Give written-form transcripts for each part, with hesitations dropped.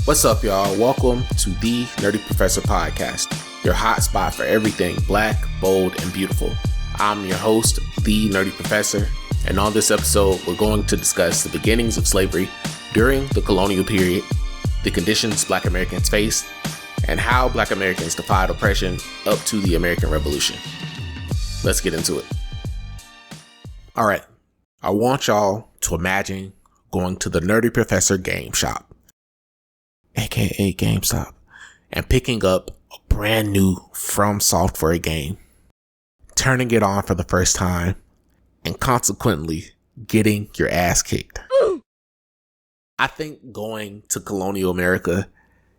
What's up, y'all? Welcome to the Nerdy Professor Podcast, your hot spot for everything black, bold, and beautiful. I'm your host, the Nerdy Professor, and on this episode, we're going to discuss the beginnings of slavery during the colonial period, the conditions Black Americans faced, and how Black Americans defied oppression up to the American Revolution. Let's get into it. All right, I want y'all to imagine going to the Nerdy Professor game shop, aka GameStop, and picking up a brand new From Software game, turning it on for the first time, and consequently getting your ass kicked. I think going to colonial America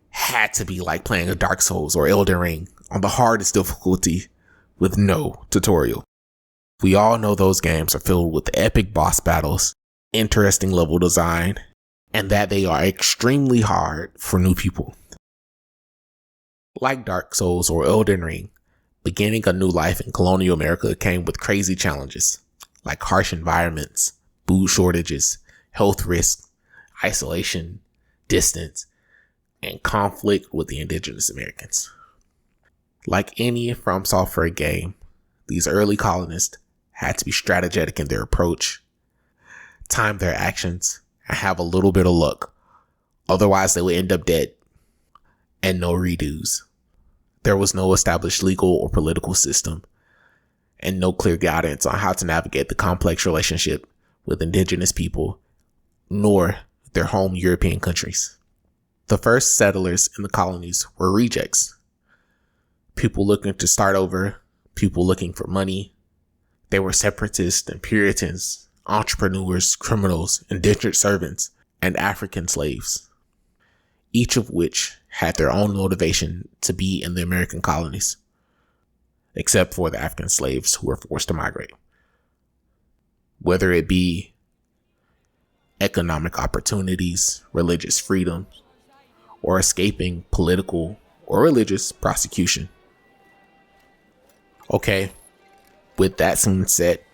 had to be like playing a Dark Souls or Elden Ring on the hardest difficulty with no tutorial. We all know those games are filled with epic boss battles, interesting level design, and that they are extremely hard for new people. Like Dark Souls or Elden Ring, beginning a new life in colonial America came with crazy challenges, like harsh environments, food shortages, health risks, isolation, distance, and conflict with the indigenous Americans. Like any From Software game, these early colonists had to be strategic in their approach, time their actions, and have a little bit of luck. Otherwise, they would end up dead. And no redos. There was no established legal or political system, and no clear guidance on how to navigate the complex relationship with indigenous people, nor their home European countries. The first settlers in the colonies were rejects. People looking to start over, people looking for money. They were separatists and Puritans, entrepreneurs, criminals, indentured servants, and African slaves, each of which had their own motivation to be in the American colonies, except for the African slaves who were forced to migrate. Whether it be economic opportunities, religious freedom, or escaping political or religious prosecution. Okay, with that scene set,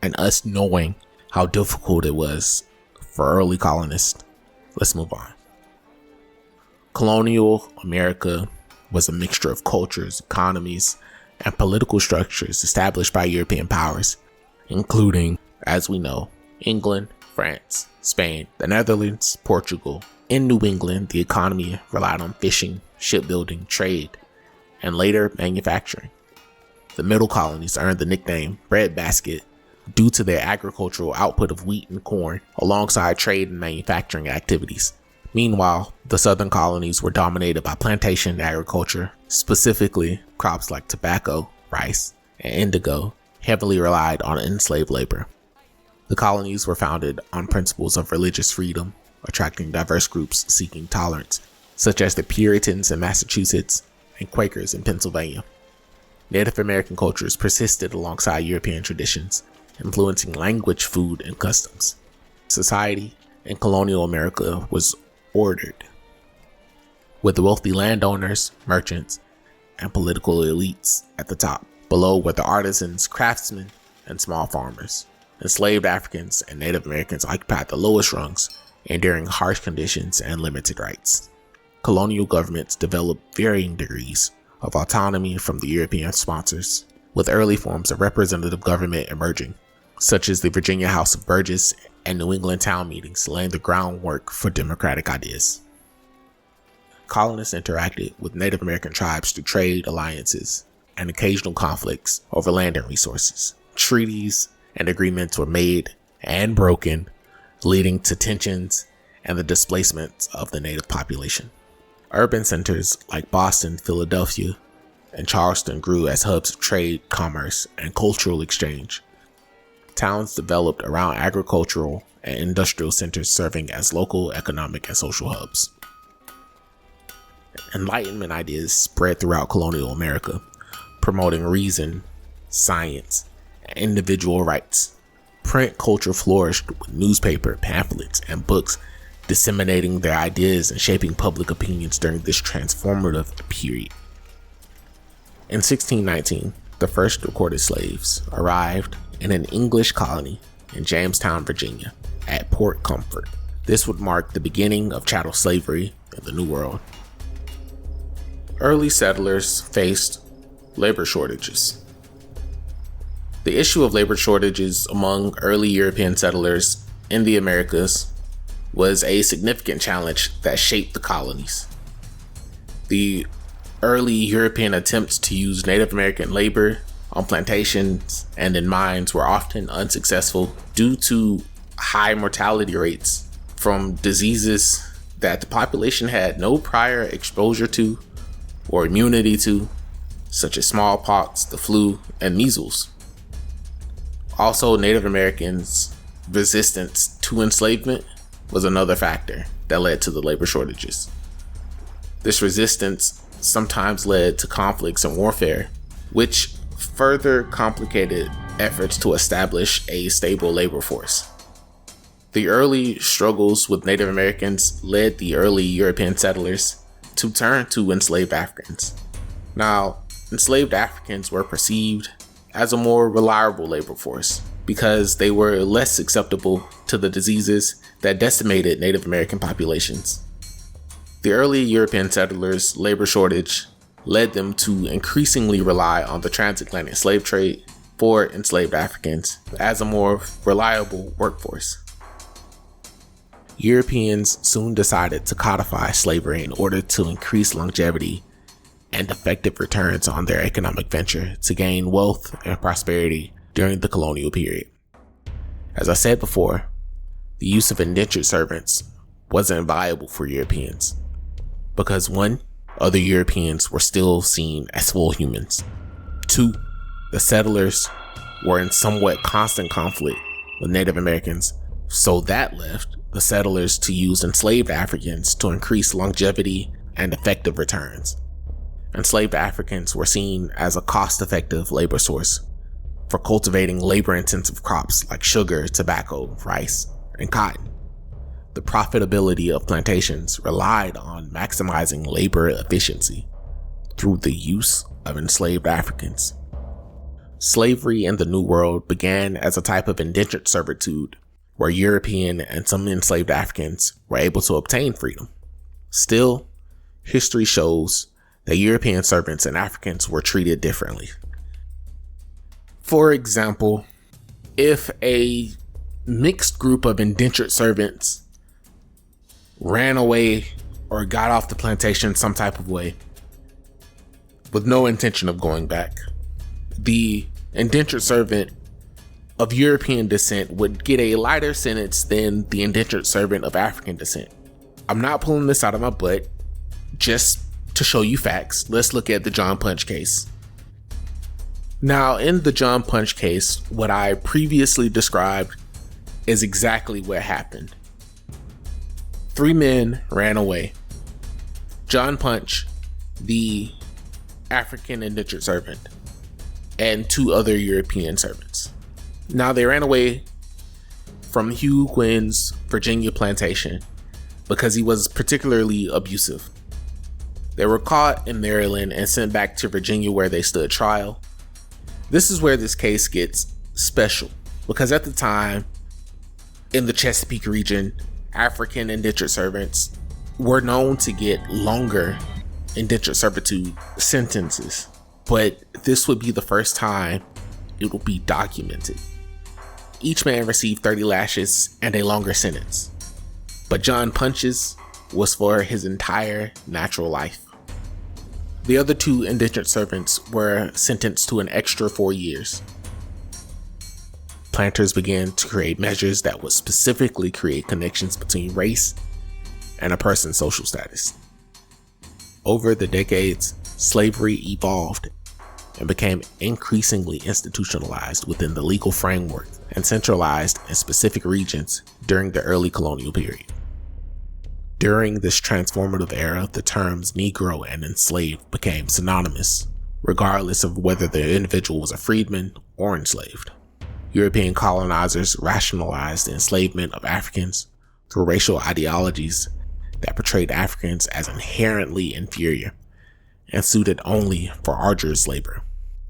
and us knowing how difficult it was for early colonists, let's move on. Colonial America was a mixture of cultures, economies, and political structures established by European powers, including, as we know, England, France, Spain, the Netherlands, Portugal. In New England, the economy relied on fishing, shipbuilding, trade, and later manufacturing. The middle colonies earned the nickname breadbasket due to their agricultural output of wheat and corn alongside trade and manufacturing activities. Meanwhile, the southern colonies were dominated by plantation agriculture, specifically crops like tobacco, rice, and indigo, heavily relied on enslaved labor. The colonies were founded on principles of religious freedom, attracting diverse groups seeking tolerance, such as the Puritans in Massachusetts and Quakers in Pennsylvania. Native American cultures persisted alongside European traditions, influencing language, food, and customs. Society in colonial America was ordered, with wealthy landowners, merchants, and political elites at the top. Below were the artisans, craftsmen, and small farmers. Enslaved Africans and Native Americans occupied the lowest rungs, enduring harsh conditions and limited rights. Colonial governments developed varying degrees of autonomy from the European sponsors, with early forms of representative government emerging, such as the Virginia House of Burgess and New England town meetings, laying the groundwork for democratic ideas. Colonists interacted with Native American tribes through trade alliances and occasional conflicts over land and resources. Treaties and agreements were made and broken, leading to tensions and the displacement of the native population. Urban centers like Boston, Philadelphia, and Charleston grew as hubs of trade, commerce, and cultural exchange. Towns developed around agricultural and industrial centers serving as local economic and social hubs. Enlightenment ideas spread throughout colonial America, promoting reason, science, and individual rights. Print culture flourished with newspaper, pamphlets, and books disseminating their ideas and shaping public opinions during this transformative period. In 1619, the first recorded slaves arrived in an English colony in Jamestown, Virginia, at Port Comfort. This would mark the beginning of chattel slavery in the New World. Early settlers faced labor shortages. The issue of labor shortages among early European settlers in the Americas was a significant challenge that shaped the colonies. The early European attempts to use Native American labor on plantations and in mines were often unsuccessful due to high mortality rates from diseases that the population had no prior exposure to or immunity to, such as smallpox, the flu, and measles. Also, Native Americans' resistance to enslavement was another factor that led to the labor shortages. This resistance sometimes led to conflicts and warfare, which further complicated efforts to establish a stable labor force. The early struggles with Native Americans led the early European settlers to turn to enslaved Africans. Now, enslaved Africans were perceived as a more reliable labor force because they were less susceptible to the diseases that decimated Native American populations. The early European settlers' labor shortage led them to increasingly rely on the transatlantic slave trade for enslaved Africans as a more reliable workforce. Europeans soon decided to codify slavery in order to increase longevity and effective returns on their economic venture to gain wealth and prosperity during the colonial period. As I said before, the use of indentured servants wasn't viable for Europeans because 1, other Europeans were still seen as full humans. 2, the settlers were in somewhat constant conflict with Native Americans, so that left the settlers to use enslaved Africans to increase longevity and effective returns. Enslaved Africans were seen as a cost-effective labor source for cultivating labor-intensive crops like sugar, tobacco, rice, and cotton. The profitability of plantations relied on maximizing labor efficiency through the use of enslaved Africans. Slavery in the New World began as a type of indentured servitude where European and some enslaved Africans were able to obtain freedom. Still, history shows that European servants and Africans were treated differently. For example, if a mixed group of indentured servants ran away or got off the plantation some type of way with no intention of going back, the indentured servant of European descent would get a lighter sentence than the indentured servant of African descent. I'm not pulling this out of my butt, just to show you facts. Let's look at the John Punch case. Now, in the John Punch case, what I previously described is exactly what happened. 3 men ran away. John Punch, the African indentured servant, and 2 other European servants. Now, they ran away from Hugh Quinn's Virginia plantation because he was particularly abusive. They were caught in Maryland and sent back to Virginia where they stood trial. This is where this case gets special because at the time, in the Chesapeake region, African indentured servants were known to get longer indentured servitude sentences, but this would be the first time it will be documented. Each man received 30 lashes and a longer sentence, but John Punch's was for his entire natural life. The other 2 indentured servants were sentenced to an extra 4 years. Planters began to create measures that would specifically create connections between race and a person's social status. Over the decades, slavery evolved and became increasingly institutionalized within the legal framework and centralized in specific regions during the early colonial period. During this transformative era, the terms Negro and enslaved became synonymous, regardless of whether the individual was a freedman or enslaved. European colonizers rationalized the enslavement of Africans through racial ideologies that portrayed Africans as inherently inferior and suited only for arduous labor.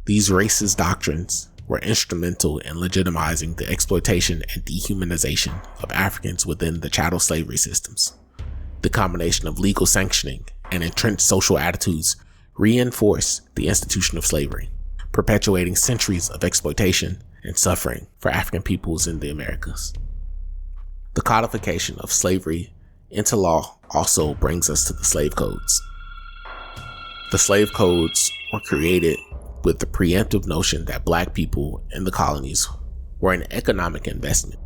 These racist doctrines were instrumental in legitimizing the exploitation and dehumanization of Africans within the chattel slavery systems. The combination of legal sanctioning and entrenched social attitudes reinforced the institution of slavery, perpetuating centuries of exploitation and suffering for African peoples in the Americas. The codification of slavery into law also brings us to the slave codes. The slave codes were created with the preemptive notion that Black people in the colonies were an economic investment.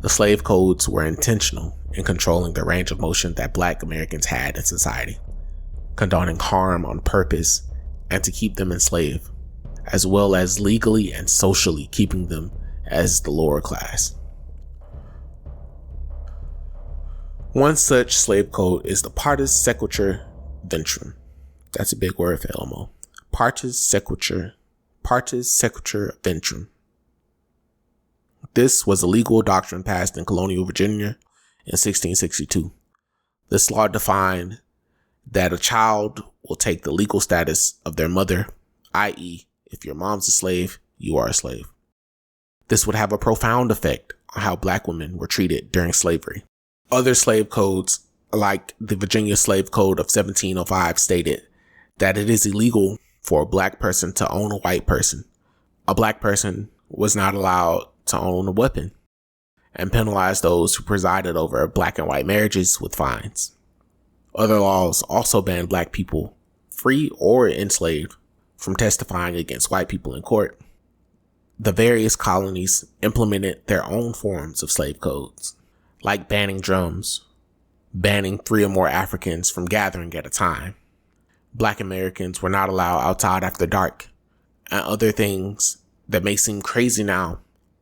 The slave codes were intentional in controlling the range of motion that Black Americans had in society, condoning harm on purpose and to keep them enslaved, as well as legally and socially keeping them as the lower class. One such slave code is the Partus Sequitur Ventrum. That's a big word for Elmo. Partus Sequitur Ventrum. This was a legal doctrine passed in Colonial Virginia in 1662. This law defined that a child will take the legal status of their mother, i.e., if your mom's a slave, you are a slave. This would have a profound effect on how Black women were treated during slavery. Other slave codes, like the Virginia Slave Code of 1705, stated that it is illegal for a Black person to own a white person. A Black person was not allowed to own a weapon, and penalized those who presided over Black and white marriages with fines. Other laws also banned Black people, free or enslaved, from testifying against white people in court. The various colonies implemented their own forms of slave codes, like banning drums, banning 3 or more Africans from gathering at a time. Black Americans were not allowed outside after dark, and other things that may seem crazy now,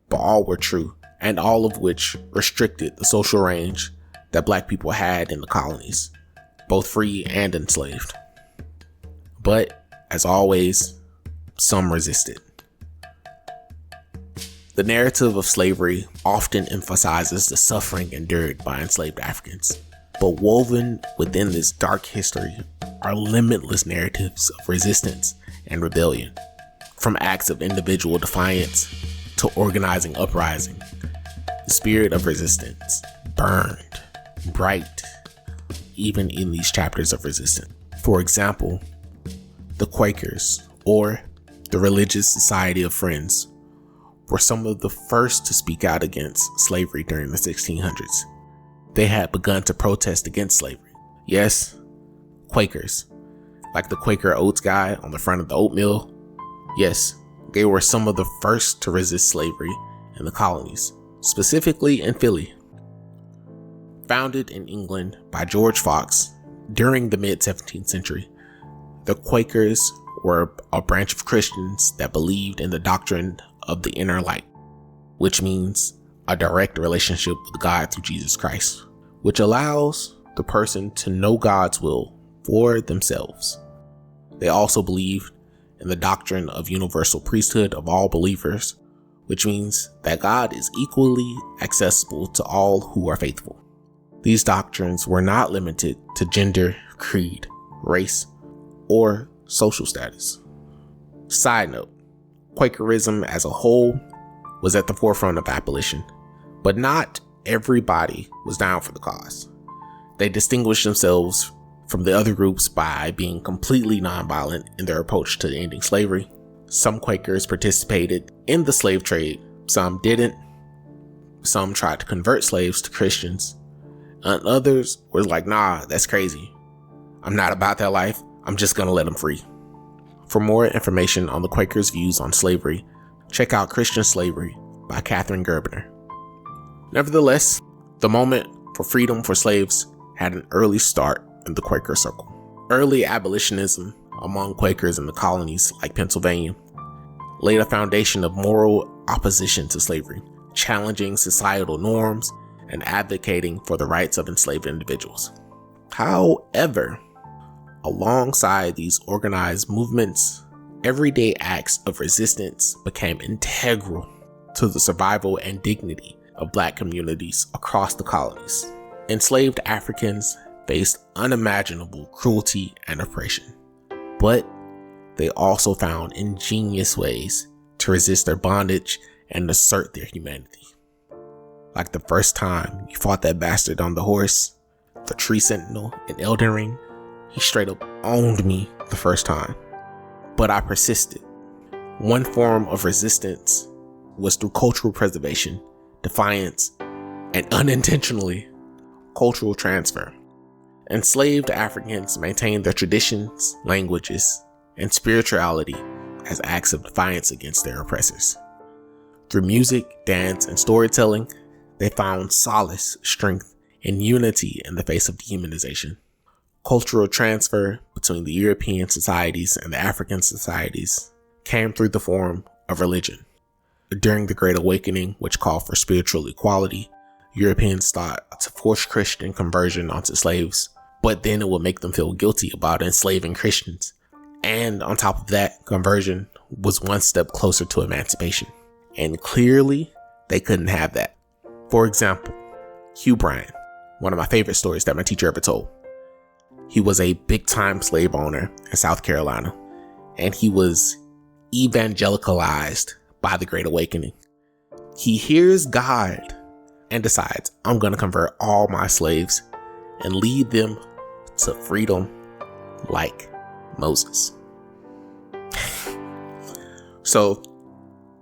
but all were true, and all of which restricted the social range that Black people had in the colonies, both free and enslaved. But, as always, some resisted. The narrative of slavery often emphasizes the suffering endured by enslaved Africans, but woven within this dark history are limitless narratives of resistance and rebellion. From acts of individual defiance to organizing uprising, the spirit of resistance burned bright even in these chapters of resistance. For example, the Quakers, or the Religious Society of Friends, were some of the first to speak out against slavery during the 1600s. They had begun to protest against slavery. Yes, Quakers, like the Quaker Oats guy on the front of the oatmeal. Yes, they were some of the first to resist slavery in the colonies, specifically in Philly. Founded in England by George Fox during the mid-17th century, the Quakers were a branch of Christians that believed in the doctrine of the inner light, which means a direct relationship with God through Jesus Christ, which allows the person to know God's will for themselves. They also believed in the doctrine of universal priesthood of all believers, which means that God is equally accessible to all who are faithful. These doctrines were not limited to gender, creed, race, or social status. Side note, Quakerism as a whole was at the forefront of abolition, but not everybody was down for the cause. They distinguished themselves from the other groups by being completely nonviolent in their approach to ending slavery. Some Quakers participated in the slave trade, some didn't. Some tried to convert slaves to Christians, and others were like, nah, that's crazy. I'm not about that life. I'm just gonna let them free. For more information on the Quakers' views on slavery, check out Christian Slavery by Catherine Gerbner. Nevertheless, the moment for freedom for slaves had an early start in the Quaker circle. Early abolitionism among Quakers in the colonies like Pennsylvania laid a foundation of moral opposition to slavery, challenging societal norms and advocating for the rights of enslaved individuals. However, alongside these organized movements, everyday acts of resistance became integral to the survival and dignity of Black communities across the colonies. Enslaved Africans faced unimaginable cruelty and oppression, but they also found ingenious ways to resist their bondage and assert their humanity. Like the first time you fought that bastard on the horse, the tree sentinel in Elden Ring, he straight up owned me the first time. But I persisted. One form of resistance was through cultural preservation, defiance, and unintentionally, cultural transfer. Enslaved Africans maintained their traditions, languages, and spirituality as acts of defiance against their oppressors. Through music, dance, and storytelling, they found solace, strength, and unity in the face of dehumanization. Cultural transfer between the European societies and the African societies came through the form of religion. During the Great Awakening, which called for spiritual equality, Europeans thought to force Christian conversion onto slaves, but then it would make them feel guilty about enslaving Christians. And on top of that, conversion was one step closer to emancipation. And clearly, they couldn't have that. For example, Hugh Bryan, one of my favorite stories that my teacher ever told. He was a big-time slave owner in South Carolina, and he was evangelicalized by the Great Awakening. He hears God and decides, I'm going to convert all my slaves and lead them to freedom like Moses. So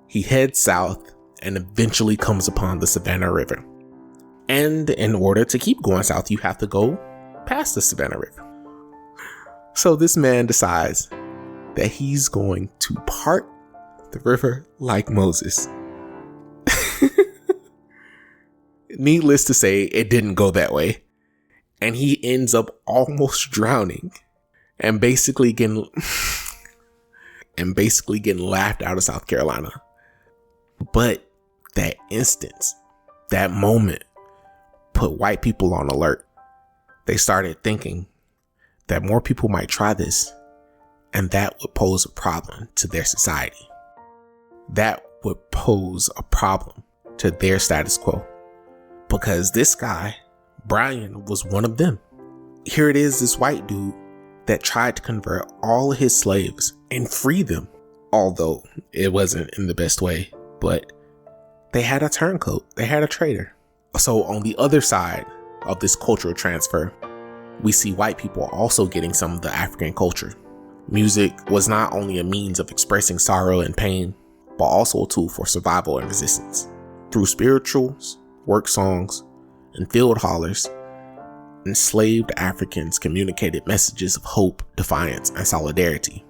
he heads south and eventually comes upon the Savannah River. And in order to keep going south, you have to go past the Savannah River. So this man decides that he's going to part the river like Moses. Needless to say, it didn't go that way. And he ends up almost drowning and basically getting laughed out of South Carolina. But that instance, that moment, put white people on alert. They started thinking that more people might try this, and that would pose a problem to their society. That would pose a problem to their status quo. Because this guy, Brian, was one of them. Here it is, this white dude that tried to convert all of his slaves and free them. Although it wasn't in the best way, but they had a turncoat, they had a traitor. So on the other side of this cultural transfer, we see white people also getting some of the African culture. Music was not only a means of expressing sorrow and pain, but also a tool for survival and resistance. Through spirituals, work songs, and field hollers, enslaved Africans communicated messages of hope, defiance, and solidarity.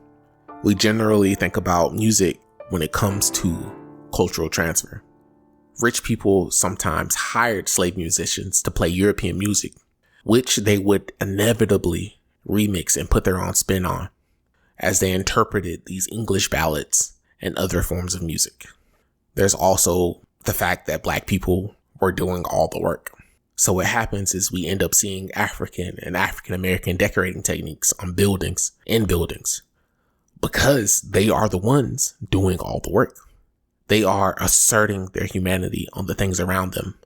We generally think about music when it comes to cultural transfer. Rich people sometimes hired slave musicians to play European music, which they would inevitably remix and put their own spin on, as they interpreted these English ballads and other forms of music. There's also the fact that Black people were doing all the work. So what happens is we end up seeing African and African American decorating techniques on buildings, in buildings, because they are the ones doing all the work. They are asserting their humanity on the things around them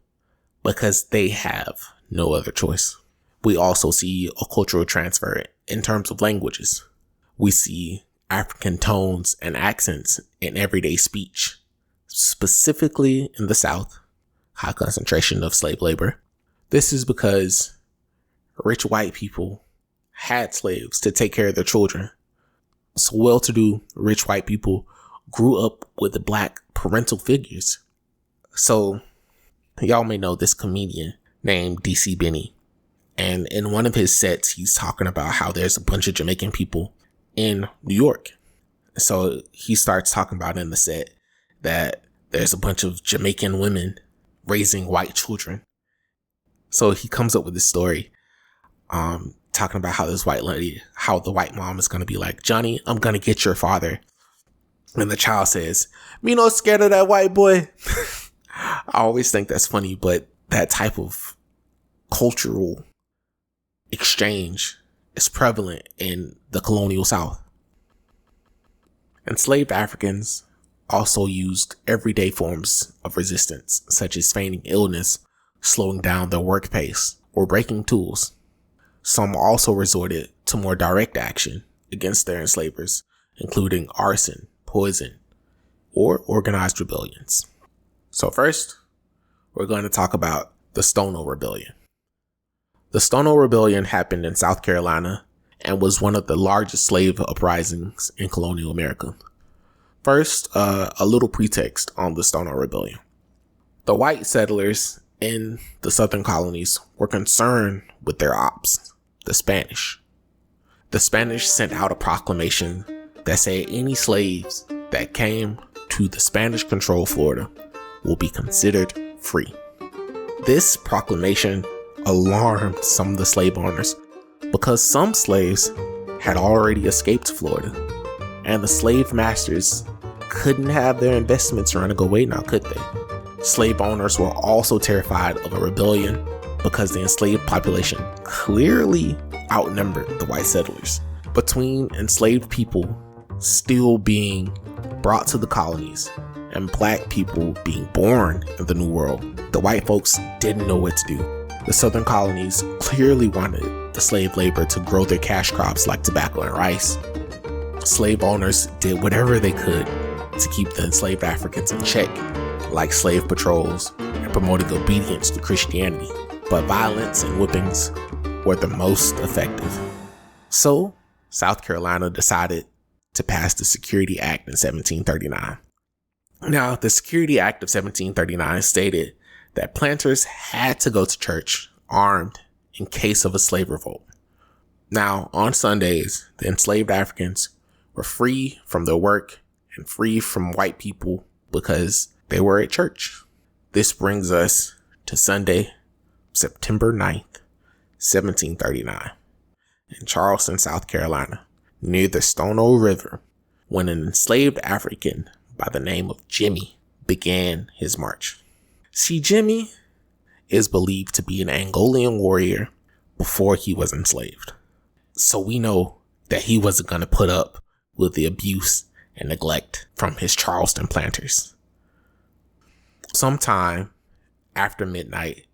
because they have no other choice. We also see a cultural transfer in terms of languages. We see African tones and accents in everyday speech, specifically in the South, high concentration of slave labor. This is because rich white people had slaves to take care of their children. So well-to-do rich white people grew up with the Black parental figures. So y'all may know this comedian named DC Benny. And in one of his sets, he's talking about how there's a bunch of Jamaican people in New York. So he starts talking about in the set that there's a bunch of Jamaican women raising white children. So he comes up with this story, talking about how this white lady, how the white mom is going to be like, Johnny, I'm going to get your father. And the child says, me no scared of that white boy. I always think that's funny, but that type of cultural exchange is prevalent in the colonial South. Enslaved Africans also used everyday forms of resistance, such as feigning illness, slowing down their work pace, or breaking tools. Some also resorted to more direct action against their enslavers, including arson, poison, or organized rebellions. So first, we're going to talk about the Stonewall Rebellion. The Stonewall Rebellion happened in South Carolina and was one of the largest slave uprisings in colonial America. First, a little pretext on the Stonewall Rebellion. The white settlers in the southern colonies were concerned with their ops, the Spanish. The Spanish sent out a proclamation that said any slaves that came to the Spanish-controlled Florida will be considered free. This proclamation alarmed some of the slave owners because some slaves had already escaped to Florida, and the slave masters couldn't have their investments running away now, could they? Slave owners were also terrified of a rebellion because the enslaved population clearly outnumbered the white settlers. Between enslaved people still being brought to the colonies and black people being born in the New World, the white folks didn't know what to do. The southern colonies clearly wanted the slave labor to grow their cash crops like tobacco and rice. Slave owners did whatever they could to keep the enslaved Africans in check, like slave patrols and promoting obedience to Christianity, but violence and whippings were the most effective. So, South Carolina decided to pass the Security Act in 1739. Now, the Security Act of 1739 stated that planters had to go to church armed in case of a slave revolt. Now, on Sundays, the enslaved Africans were free from their work and free from white people because they were at church. This brings us to Sunday, September 9th, 1739, in Charleston, South Carolina, near the Stonewall River, when an enslaved African by the name of Jimmy began his march. See, Jimmy is believed to be an Angolan warrior before he was enslaved. So we know that he wasn't going to put up with the abuse and neglect from his Charleston planters. Sometime after midnight,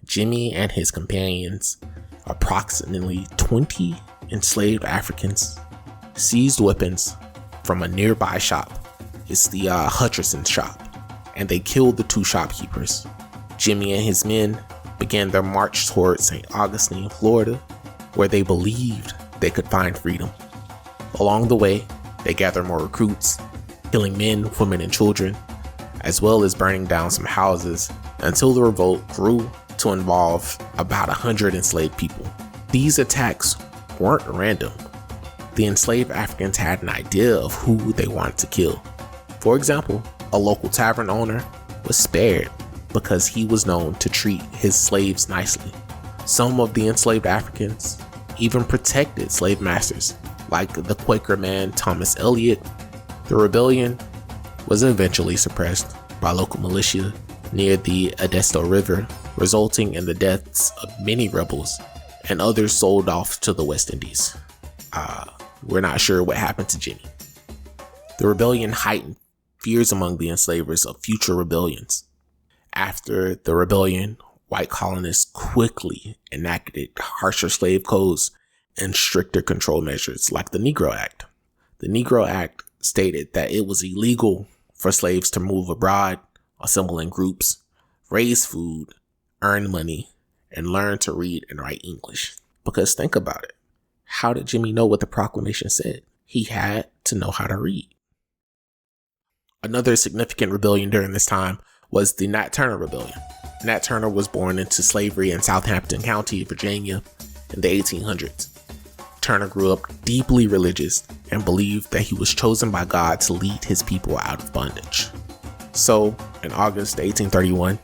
Jimmy and his companions, approximately 20 enslaved Africans, seized weapons from a nearby shop. It's the Hutcherson shop, and they killed the two shopkeepers. Jimmy and his men began their march towards St. Augustine, Florida, where they believed they could find freedom. Along the way, they gathered more recruits, killing men, women, and children, as well as burning down some houses until the revolt grew to involve about 100 enslaved people. These attacks weren't random. The enslaved Africans had an idea of who they wanted to kill. For example, a local tavern owner was spared because he was known to treat his slaves nicely. Some of the enslaved Africans even protected slave masters, like the Quaker man Thomas Eliot. The rebellion was eventually suppressed by local militia near the Edisto River, resulting in the deaths of many rebels and others sold off to the West Indies. We're not sure what happened to Jimmy. The rebellion heightened fears among the enslavers of future rebellions. After the rebellion, white colonists quickly enacted harsher slave codes and stricter control measures like the Negro Act. The Negro Act stated that it was illegal for slaves to move abroad, assemble in groups, raise food, earn money, and learn to read and write English. Because think about it. How did Jimmy know what the proclamation said? He had to know how to read. Another significant rebellion during this time was the Nat Turner Rebellion. Nat Turner was born into slavery in Southampton County, Virginia in the 1800s. Turner grew up deeply religious and believed that he was chosen by God to lead his people out of bondage. So, in August 1831,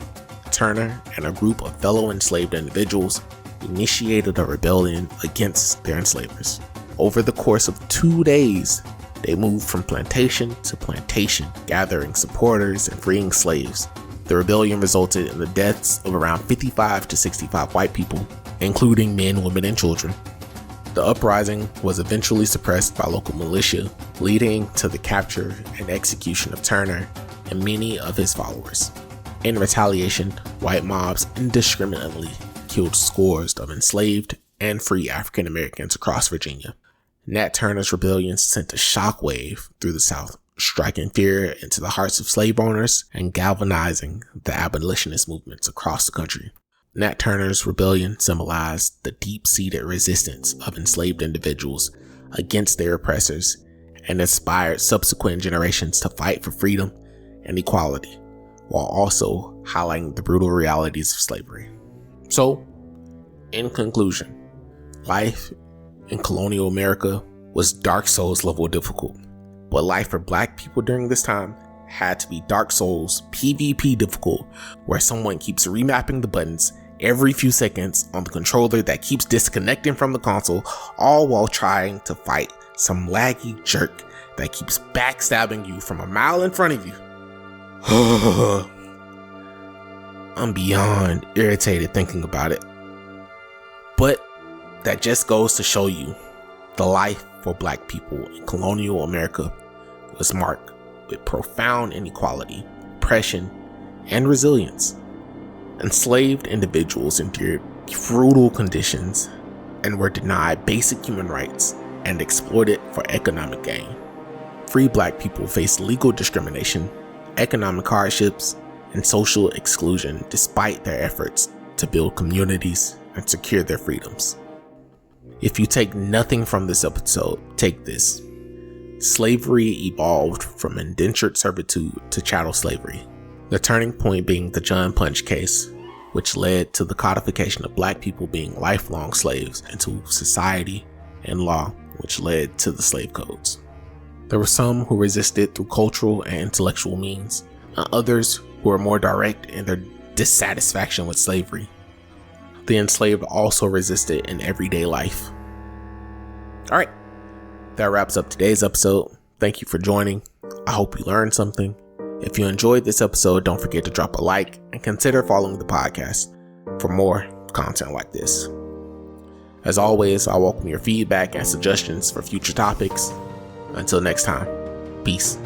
Turner and a group of fellow enslaved individuals initiated a rebellion against their enslavers. Over the course of 2 days, they moved from plantation to plantation, gathering supporters and freeing slaves. The rebellion resulted in the deaths of around 55 to 65 white people, including men, women, and children. The uprising was eventually suppressed by local militia, leading to the capture and execution of Turner and many of his followers. In retaliation, white mobs indiscriminately killed scores of enslaved and free African Americans across Virginia. Nat Turner's rebellion sent a shockwave through the South, striking fear into the hearts of slave owners and galvanizing the abolitionist movements across the country. Nat Turner's rebellion symbolized the deep-seated resistance of enslaved individuals against their oppressors and inspired subsequent generations to fight for freedom and equality, while also highlighting the brutal realities of slavery. So, in conclusion, life in colonial America was Dark Souls level difficult, but life for Black people during this time had to be Dark Souls PvP difficult, where someone keeps remapping the buttons every few seconds on the controller that keeps disconnecting from the console, all while trying to fight some laggy jerk that keeps backstabbing you from a mile in front of you. I'm beyond irritated thinking about it. But that just goes to show you the life for Black people in colonial America was marked with profound inequality, oppression, and resilience. Enslaved individuals endured brutal conditions and were denied basic human rights and exploited for economic gain. Free Black people faced legal discrimination, economic hardships, and social exclusion despite their efforts to build communities and secure their freedoms. If you take nothing from this episode, take this. Slavery evolved from indentured servitude to chattel slavery, the turning point being the John Punch case, which led to the codification of Black people being lifelong slaves into society and law, which led to the slave codes. There were some who resisted through cultural and intellectual means, and others who were more direct in their dissatisfaction with slavery. The enslaved also resisted in everyday life. Alright, that wraps up today's episode. Thank you for joining. I hope you learned something. If you enjoyed this episode, don't forget to drop a like and consider following the podcast for more content like this. As always, I welcome your feedback and suggestions for future topics. Until next time, peace.